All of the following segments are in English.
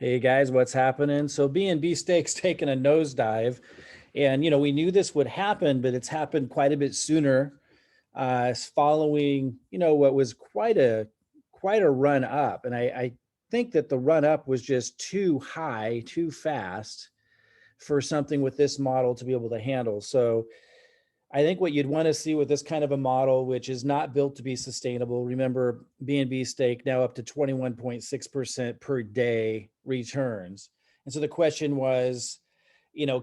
Hey guys, what's happening? So BNB Stake's taken a nosedive, and we knew this would happen, but it's happened quite a bit sooner, following what was quite a run up, and I think that the run up was just too high, too fast for something with this model to be able to handle. So I think what you'd want to see with this kind of a model, which is not built to be sustainable. Remember, BNB Stake now up to 21.6% per day returns. And so the question was,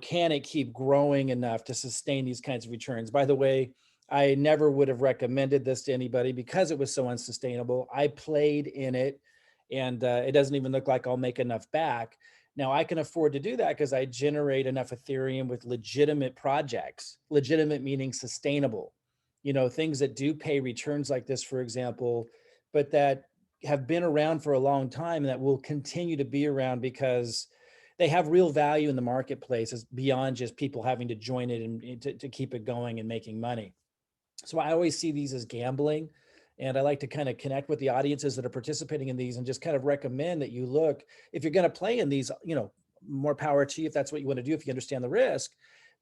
can it keep growing enough to sustain these kinds of returns? By the way, I never would have recommended this to anybody because it was so unsustainable. I played in it, and it doesn't even look like I'll make enough back. Now I can afford to do that because I generate enough Ethereum with legitimate projects, legitimate meaning sustainable, things that do pay returns like this, for example, but that have been around for a long time and that will continue to be around because they have real value in the marketplace as beyond just people having to join it and to keep it going and making money. So I always see these as gambling. And I like to kind of connect with the audiences that are participating in these and just kind of recommend that you look, if you're going to play in these, more power to you if that's what you want to do, if you understand the risk,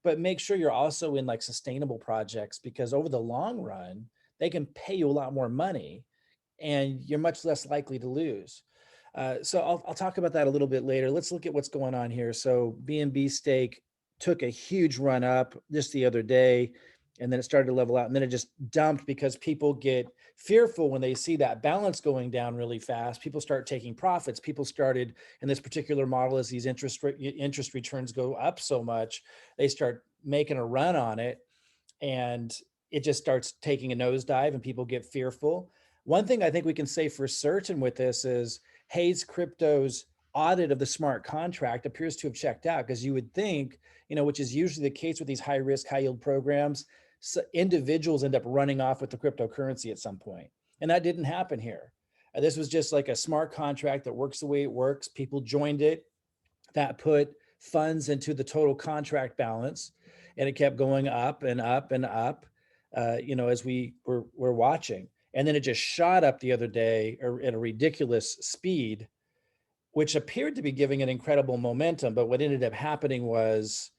but make sure you're also in like sustainable projects because over the long run, they can pay you a lot more money and you're much less likely to lose. So I'll talk about that a little bit later. Let's look at what's going on here. So BNB Stake took a huge run up just the other day, and then it started to level out, and then it just dumped because people get fearful when they see that balance going down really fast. People start taking profits. People started in this particular model as these interest returns go up so much, they start making a run on it, and it just starts taking a nosedive, and people get fearful. One thing I think we can say for certain with this is Hayes Crypto's audit of the smart contract appears to have checked out because you would think, which is usually the case with these high risk, high yield programs, so individuals end up running off with the cryptocurrency at some point. And that didn't happen here. This was just like a smart contract that works the way it works. People joined it, that put funds into the total contract balance, and it kept going up and up and up, as we were watching. And then it just shot up the other day at a ridiculous speed, which appeared to be giving it incredible momentum. But what ended up happening was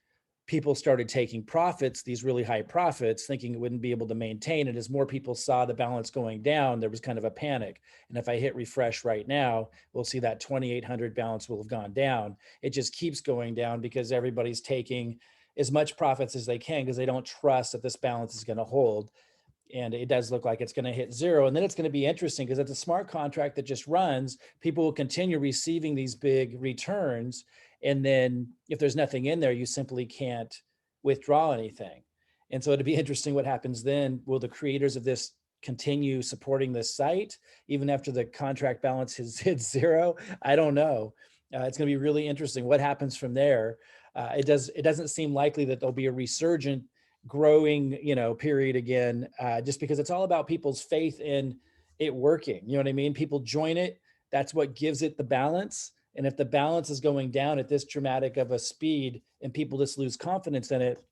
people started taking profits, these really high profits, thinking it wouldn't be able to maintain it. As more people saw the balance going down, there was kind of a panic. And if I hit refresh right now, we'll see that 2,800 balance will have gone down. It just keeps going down because everybody's taking as much profits as they can because they don't trust that this balance is going to hold. And it does look like it's going to hit zero. And then it's going to be interesting because it's a smart contract that just runs. People will continue receiving these big returns. And then if there's nothing in there, you simply can't withdraw anything. And so it'd be interesting what happens then. Will the creators of this continue supporting this site even after the contract balance has hit zero? I don't know. It's going to be really interesting what happens from there. It doesn't seem likely that there'll be a resurgent growing period again, just because it's all about people's faith in it working. You know what I mean? People join it, that's what gives it the balance. And if the balance is going down at this dramatic of a speed and people just lose confidence in it,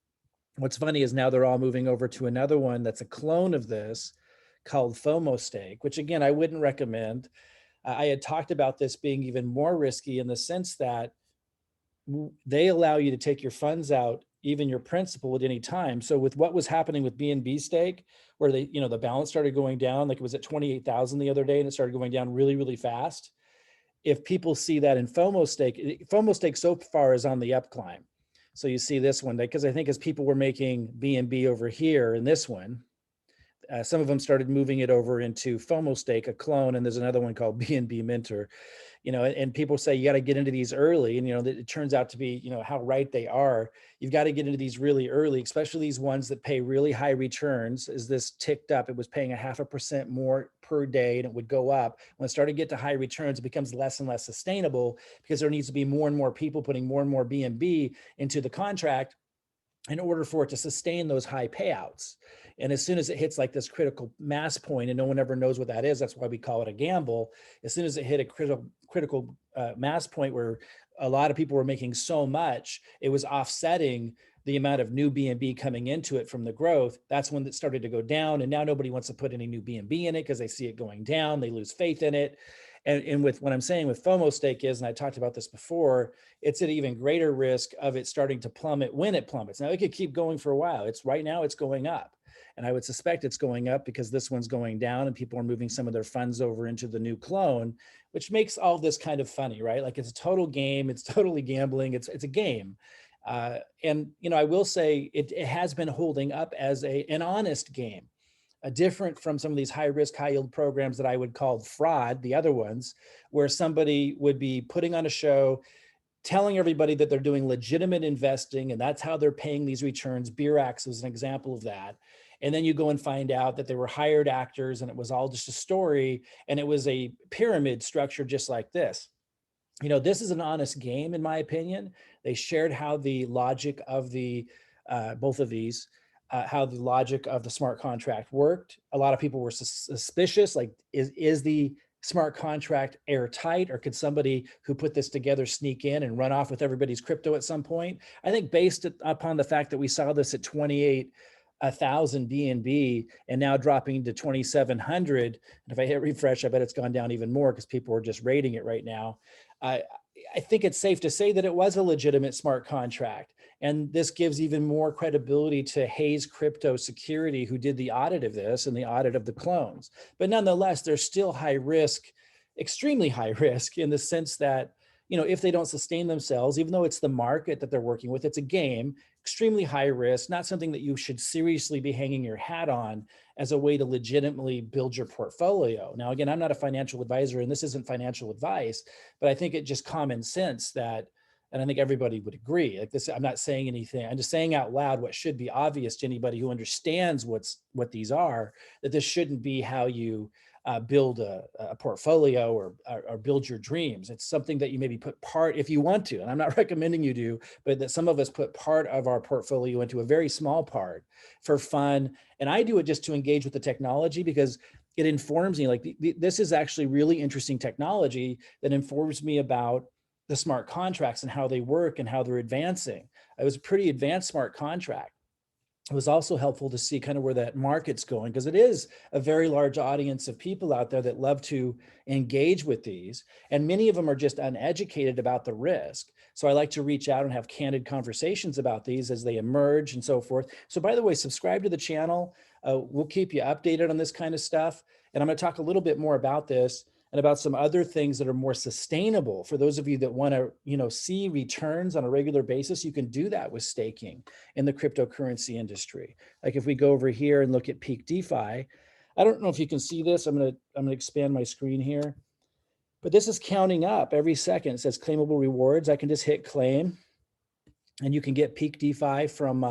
what's funny is now they're all moving over to another one that's a clone of this called FOMO Stake, which again I wouldn't recommend. I had talked about this being even more risky in the sense that they allow you to take your funds out, even your principal, at any time. So with what was happening with BNB Stake, where the balance started going down, like it was at 28,000 the other day, and it started going down really, really fast. If people see that in FOMO Stake so far is on the up climb. So you see this one, because I think as people were making BNB over here in this one, some of them started moving it over into FOMO Stake, a clone, and there's another one called BNB Minter. And people say you got to get into these early, and it turns out to be how right they are. You've got to get into these really early, especially these ones that pay really high returns. As this ticked up, it was paying 0.5% more per day, and it would go up. When it started to get to high returns, it becomes less and less sustainable because there needs to be more and more people putting more and more BNB into the contract in order for it to sustain those high payouts. And as soon as it hits like this critical mass point, and no one ever knows what that is, that's why we call it a gamble. As soon as it hit a critical mass point where a lot of people were making so much, it was offsetting the amount of new BNB coming into it from the growth. That's when it started to go down. And now nobody wants to put any new BNB in it because they see it going down. They lose faith in it. And with what I'm saying with FOMO stake is, and I talked about this before, it's an even greater risk of it starting to plummet when it plummets. Now it could keep going for a while. It's right now it's going up. And I would suspect it's going up because this one's going down and people are moving some of their funds over into the new clone, which makes all this kind of funny, right? Like it's a total game. It's totally gambling. It's a game. And, you know, I will say it has been holding up as an honest game, different from some of these high risk, high yield programs that I would call fraud, the other ones, where somebody would be putting on a show, telling everybody that they're doing legitimate investing and that's how they're paying these returns. Birax is an example of that. And then you go and find out that they were hired actors and it was all just a story and it was a pyramid structure just like this. You know, this is an honest game, in my opinion. They shared how the logic of the both of these, how the logic of the smart contract worked. A lot of people were suspicious, like, is the smart contract airtight, or could somebody who put this together sneak in and run off with everybody's crypto at some point? I think based upon the fact that we saw this at 28,000 BNB and now dropping to 2,700, and if I hit refresh, I bet it's gone down even more because people are just rating it right now. I think it's safe to say that it was a legitimate smart contract. And this gives even more credibility to Hayes Crypto Security, who did the audit of this and the audit of the clones. But nonetheless, they're still high risk, extremely high risk, in the sense that, you know, if they don't sustain themselves, even though it's the market that they're working with, it's a game, extremely high risk, not something that you should seriously be hanging your hat on as a way to legitimately build your portfolio. Now, again, I'm not a financial advisor and this isn't financial advice, but I think it just common sense that, and I think everybody would agree, like this, I'm not saying anything, I'm just saying out loud what should be obvious to anybody who understands what these are, that this shouldn't be how you build a portfolio or build your dreams. It's something that you maybe put part, if you want to, and I'm not recommending you do, but that some of us put part of our portfolio into a very small part for fun. And I do it just to engage with the technology because it informs me, like this is actually really interesting technology that informs me about the smart contracts and how they work and how they're advancing. It was a pretty advanced smart contract. It was also helpful to see kind of where that market's going, because it is a very large audience of people out there that love to engage with these. And many of them are just uneducated about the risk. So I like to reach out and have candid conversations about these as they emerge and so forth. So by the way, subscribe to the channel. We'll keep you updated on this kind of stuff. And I'm going to talk a little bit more about this and about some other things that are more sustainable for those of you that want to, you know, see returns on a regular basis. You can do that with staking in the cryptocurrency industry. Like if we go over here and look at Peak DeFi, I don't know if you can see this. I'm gonna expand my screen here, but this is counting up every second. It says claimable rewards. I can just hit claim, and you can get Peak DeFi from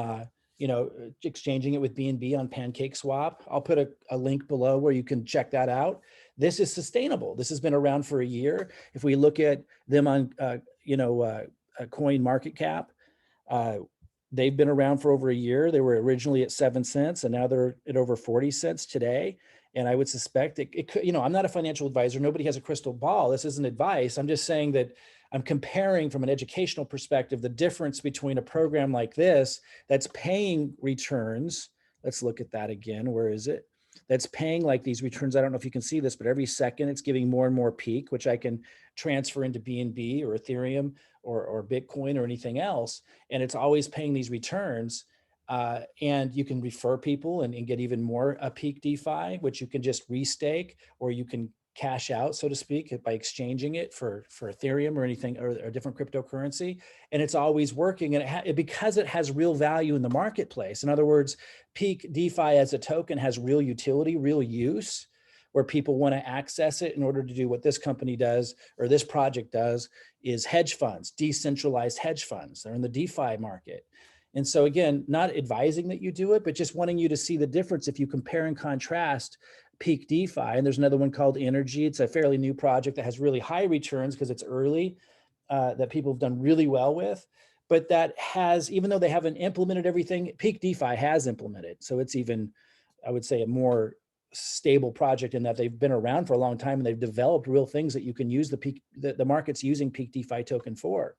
you know, exchanging it with BNB on PancakeSwap. I'll put a link below where you can check that out. This is sustainable. This has been around for a year. If we look at them on, you know, Coin Market Cap, they've been around for over a year. They were originally at 7 cents and now they're at over 40 cents today. And I would suspect it could, you know, I'm not a financial advisor. Nobody has a crystal ball. This isn't advice. I'm just saying that I'm comparing from an educational perspective, the difference between a program like this that's paying returns. Let's look at that again. Where is it? That's paying like these returns. I don't know if you can see this, but every second it's giving more and more peak, which I can transfer into BNB or Ethereum or Bitcoin or anything else. And it's always paying these returns. And you can refer people and get even more Peak DeFi, which you can just restake, or you can cash out, so to speak, by exchanging it for Ethereum or anything or a different cryptocurrency. And it's always working. And because it has real value in the marketplace. In other words, Peak DeFi as a token has real utility, real use, where people want to access it in order to do what this company does or this project does, is hedge funds, decentralized hedge funds. They're in the DeFi market. And so again, not advising that you do it, but just wanting you to see the difference if you compare and contrast Peak DeFi. And there's another one called Energy. It's a fairly new project that has really high returns because it's early, that people have done really well with. But that has, even though they haven't implemented everything, Peak DeFi has implemented. So it's even, I would say, a more stable project in that they've been around for a long time and they've developed real things that you can use the market's using Peak DeFi token for.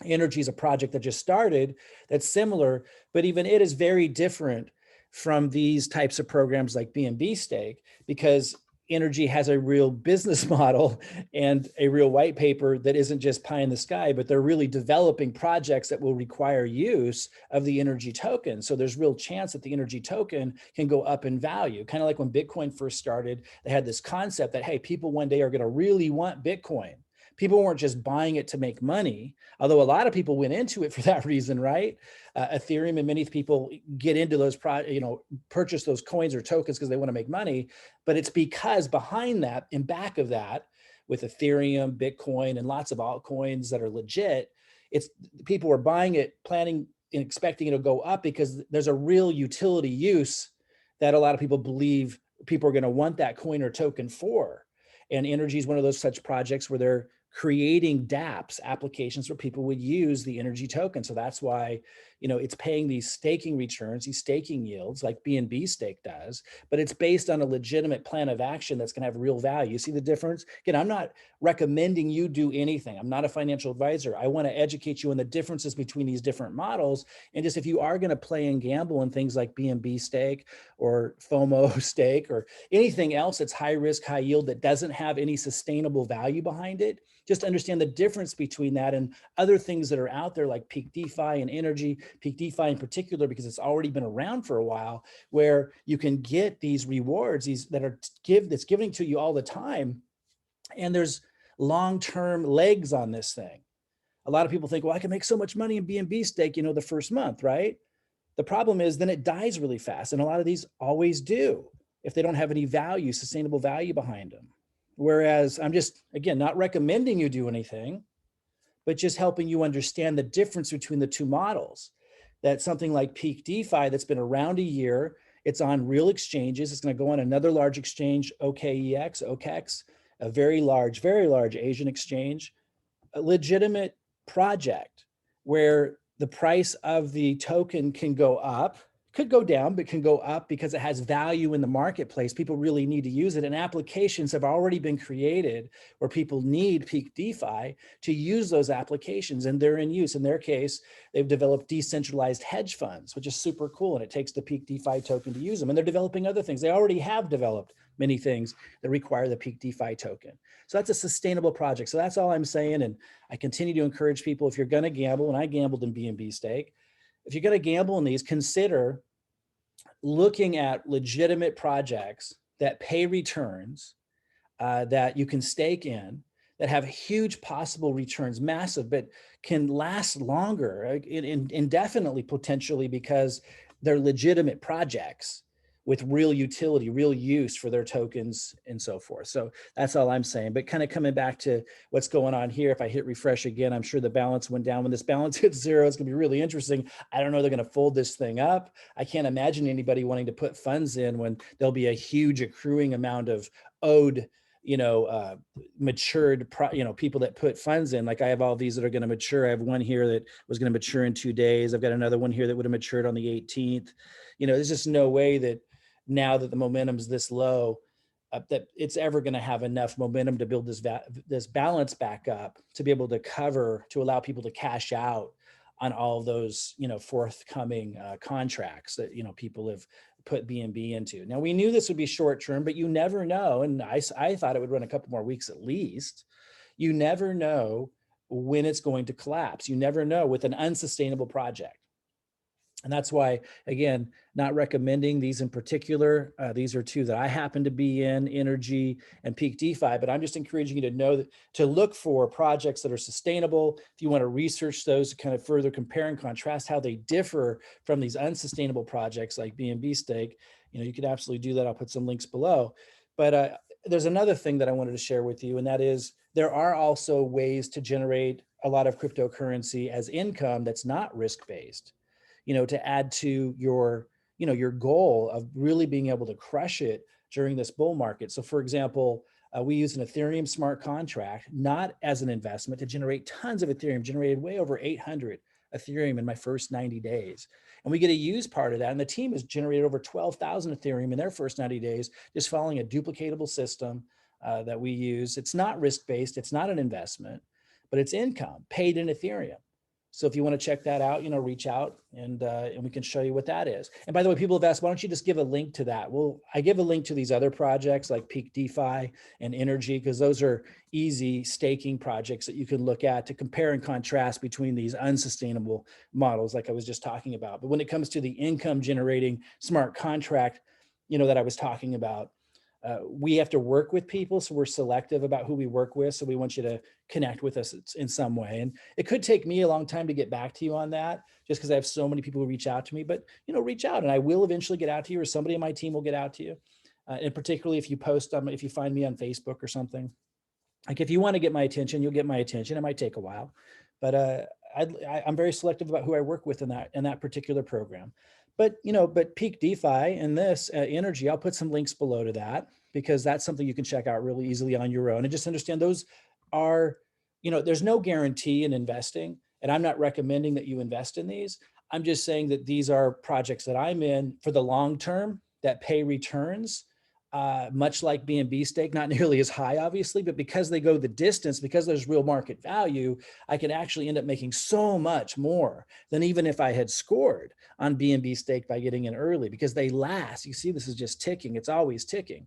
Energy is a project that just started that's similar, but even it is very different from these types of programs like BNB Stake, because energy has a real business model and a real white paper that isn't just pie in the sky, but they're really developing projects that will require use of the energy token. So there's real chance that the energy token can go up in value. Kind of like when Bitcoin first started, they had this concept that, hey, people one day are going to really want Bitcoin. People weren't just buying it to make money, although a lot of people went into it for that reason, right? Ethereum and many people get into those, purchase those coins or tokens because they want to make money. But it's because behind that, in back of that, with Ethereum, Bitcoin, and lots of altcoins that are legit, it's people are buying it, planning and expecting it to go up because there's a real utility use that a lot of people believe people are going to want that coin or token for. And energy is one of those such projects where they're creating dApps, applications where people would use the energy token. So that's why, it's paying these staking returns, these staking yields like BNB Stake does, but it's based on a legitimate plan of action that's going to have real value. You see the difference? Again, I'm not recommending you do anything. I'm not a financial advisor. I want to educate you on the differences between these different models. And just if you are going to play and gamble in things like BNB Stake or FOMO Stake or anything else that's high risk, high yield that doesn't have any sustainable value behind it, just understand the difference between that and other things that are out there like peak DeFi and energy, peak DeFi in particular, because it's already been around for a while, where you can get these rewards, these that are that's giving to you all the time. And there's long-term legs on this thing. A lot of people think, well, I can make so much money in BNB Stake, the first month, right? The problem is then it dies really fast. And a lot of these always do if they don't have any value, sustainable value behind them. Whereas I'm just, again, not recommending you do anything, but just helping you understand the difference between the two models. That something like Peak DeFi that's been around a year, it's on real exchanges. It's going to go on another large exchange, OKEX, a very large Asian exchange, a legitimate project where the price of the token can go up, could go down, but can go up because it has value in the marketplace. People really need to use it. And applications have already been created where people need Peak DeFi to use those applications, and they're in use. In their case, they've developed decentralized hedge funds, which is super cool. And it takes the Peak DeFi token to use them. And they're developing other things. They already have developed many things that require the Peak DeFi token. So that's a sustainable project. So that's all I'm saying. And I continue to encourage people, if you're going to gamble, and I gambled in BNB Stake, if you're going to gamble in these, consider looking at legitimate projects that pay returns, that you can stake in, that have huge possible returns, massive, but can last longer, indefinitely potentially, because they're legitimate projects with real utility, real use for their tokens and so forth. So that's all I'm saying. But kind of coming back to what's going on here, if I hit refresh again, I'm sure the balance went down. When this balance hits zero, it's gonna be really interesting. I don't know, they're gonna fold this thing up. I can't imagine anybody wanting to put funds in when there'll be a huge accruing amount of owed, matured, people that put funds in. Like I have all these that are going to mature. I have one here that was going to mature in 2 days. I've got another one here that would have matured on the 18th. There's just no way that now that the momentum's this low, that it's ever going to have enough momentum to build this balance back up to be able to allow people to cash out on all of those, forthcoming contracts that, people have put BNB into. Now, we knew this would be short term, but you never know. And I thought it would run a couple more weeks at least. You never know when it's going to collapse. You never know with an unsustainable project. And that's why, again, not recommending these in particular. These are two that I happen to be in, Energy and Peak DeFi, but I'm just encouraging you to know that to look for projects that are sustainable. If you want to research those to kind of further compare and contrast how they differ from these unsustainable projects like BNB Stake, you can absolutely do that. I'll put some links below. But there's another thing that I wanted to share with you, and that is there are also ways to generate a lot of cryptocurrency as income that's not risk-based. To add to your goal of really being able to crush it during this bull market. So for example, we use an Ethereum smart contract, not as an investment, to generate tons of Ethereum, generated way over 800 Ethereum in my first 90 days. And we get to use part of that. And the team has generated over 12,000 Ethereum in their first 90 days, just following a duplicatable system that we use. It's not risk-based, it's not an investment, but it's income paid in Ethereum. So if you want to check that out, reach out and we can show you what that is. And by the way, people have asked, why don't you just give a link to that? Well, I give a link to these other projects like Peak DeFi and Energy, because those are easy staking projects that you can look at to compare and contrast between these unsustainable models like I was just talking about. But when it comes to the income generating smart contract, that I was talking about, we have to work with people. So we're selective about who we work with. So we want you to connect with us in some way. And it could take me a long time to get back to you on that, just because I have so many people who reach out to me, but reach out and I will eventually get out to you, or somebody on my team will get out to you. And particularly if you post if you find me on Facebook or something, like if you want to get my attention, you'll get my attention. It might take a while, but I'm very selective about who I work with in that particular program. But Peak DeFi and this Energy, I'll put some links below to that, because that's something you can check out really easily on your own. And just understand those are, there's no guarantee in investing. And I'm not recommending that you invest in these. I'm just saying that these are projects that I'm in for the long term that pay returns, much like BNB Stake, not nearly as high, obviously, but because they go the distance, because there's real market value, I can actually end up making so much more than even if I had scored on BNB Stake by getting in early, because they last. You see, this is just ticking. It's always ticking.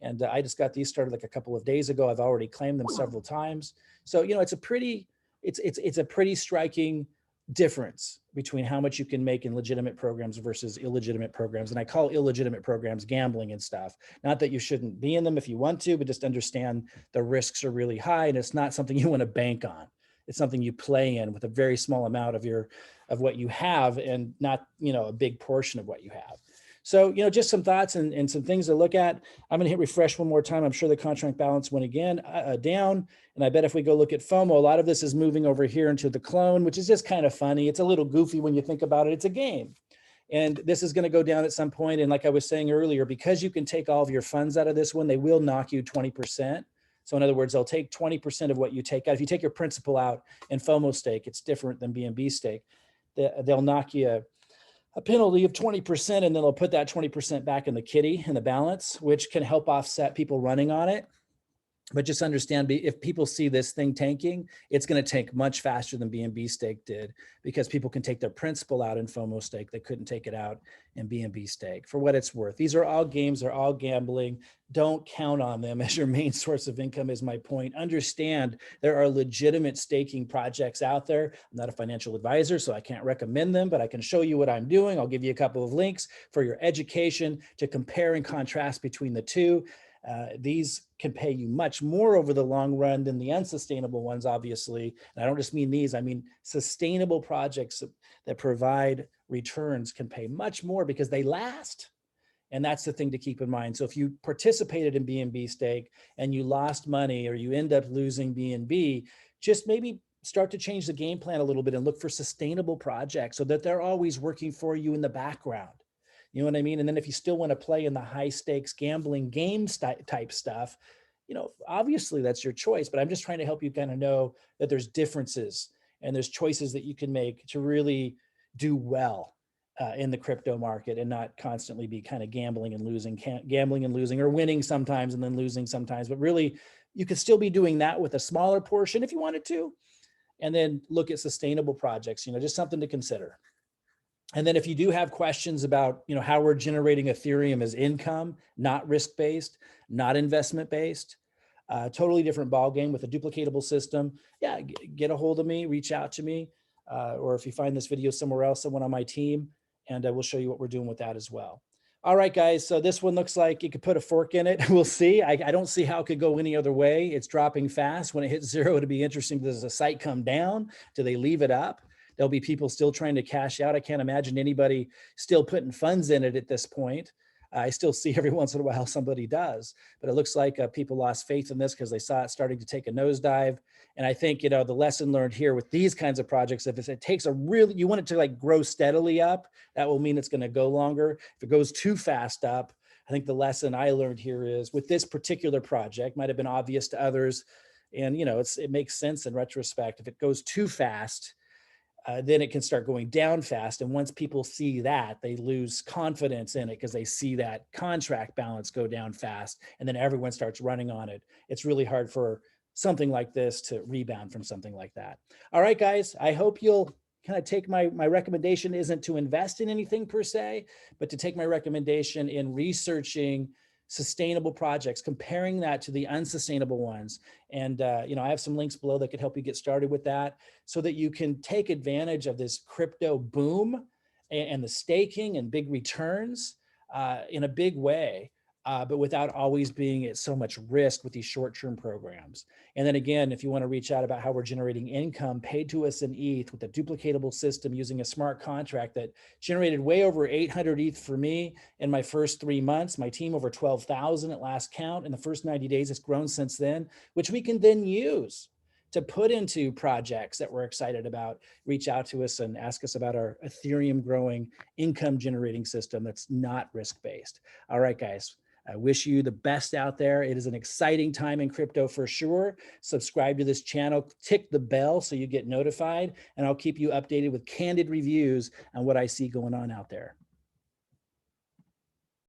And I just got these started like a couple of days ago. I've already claimed them several times. So, it's a pretty striking difference between how much you can make in legitimate programs versus illegitimate programs. And I call illegitimate programs gambling and stuff. Not that you shouldn't be in them if you want to, but just understand the risks are really high, and it's not something you want to bank on. It's something you play in with a very small amount of what you have, and not, a big portion of what you have. So, just some thoughts and some things to look at. I'm going to hit refresh one more time. I'm sure the contract balance went again down. And I bet if we go look at FOMO, a lot of this is moving over here into the clone, which is just kind of funny. It's a little goofy when you think about it. It's a game. And this is going to go down at some point. And like I was saying earlier, because you can take all of your funds out of this one, they will knock you 20%. So in other words, they'll take 20% of what you take out. If you take your principal out in FOMO stake, it's different than BNB stake. They'll knock you a penalty of 20%, and then they'll put that 20% back in the kitty, in the balance, which can help offset people running on it. But just understand, if people see this thing tanking, it's going to tank much faster than BNB stake did, because people can take their principal out in FOMO stake. They couldn't take it out in BNB stake. For what it's worth, these are all games. They're all gambling. Don't count on them as your main source of income, is my point. Understand there are legitimate staking projects out there. I'm not a financial advisor, so I can't recommend them, but I can show you what I'm doing. I'll give you a couple of links for your education to compare and contrast between the two. These can pay you much more over the long run than the unsustainable ones, obviously. And I don't just mean these, I mean sustainable projects that provide returns can pay much more because they last. And that's the thing to keep in mind. So if you participated in BNB stake and you lost money, or you end up losing BNB, just maybe start to change the game plan a little bit and look for sustainable projects so that they're always working for you in the background. You know what I mean? And then if you still want to play in the high stakes gambling game type stuff, obviously that's your choice, but I'm just trying to help you kind of know that there's differences and there's choices that you can make to really do well in the crypto market, and not constantly be kind of gambling and losing, or winning sometimes and then losing sometimes. But really, you could still be doing that with a smaller portion if you wanted to, and then look at sustainable projects, just something to consider. And then if you do have questions about, how we're generating Ethereum as income, not risk-based, not investment-based, totally different ballgame with a duplicatable system, yeah, get a hold of me, reach out to me, or if you find this video somewhere else, someone on my team, and we'll show you what we're doing with that as well. All right, guys, so this one looks like you could put a fork in it. We'll see. I don't see how it could go any other way. It's dropping fast. When it hits zero, it'll be interesting. Does the site come down? Do they leave it up? There'll be people still trying to cash out. I can't imagine anybody still putting funds in it at this point. I still see every once in a while somebody does, but it looks like people lost faith in this because they saw it starting to take a nosedive. And I think, the lesson learned here with these kinds of projects, if it takes you want it to grow steadily up, that will mean it's going to go longer. If it goes too fast up, I think the lesson I learned here is with this particular project, might have been obvious to others. And, it makes sense in retrospect. If it goes too fast, then it can start going down fast. And once people see that, they lose confidence in it because they see that contract balance go down fast, and then everyone starts running on it. It's really hard for something like this to rebound from something like that. All right, guys, I hope you'll kind of take my recommendation isn't to invest in anything per se, but to take my recommendation in researching sustainable projects, comparing that to the unsustainable ones. And, I have some links below that could help you get started with that so that you can take advantage of this crypto boom and the staking and big returns in a big way, but without always being at so much risk with these short-term programs. And then again, if you want to reach out about how we're generating income paid to us in ETH with a duplicatable system using a smart contract that generated way over 800 ETH for me in my first 3 months, my team over 12,000 at last count. In the first 90 days, it's grown since then, which we can then use to put into projects that we're excited about. Reach out to us and ask us about our Ethereum growing income generating system that's not risk-based. All right, guys. I wish you the best out there. It is an exciting time in crypto for sure. Subscribe to this channel, tick the bell so you get notified, and I'll keep you updated with candid reviews on what I see going on out there.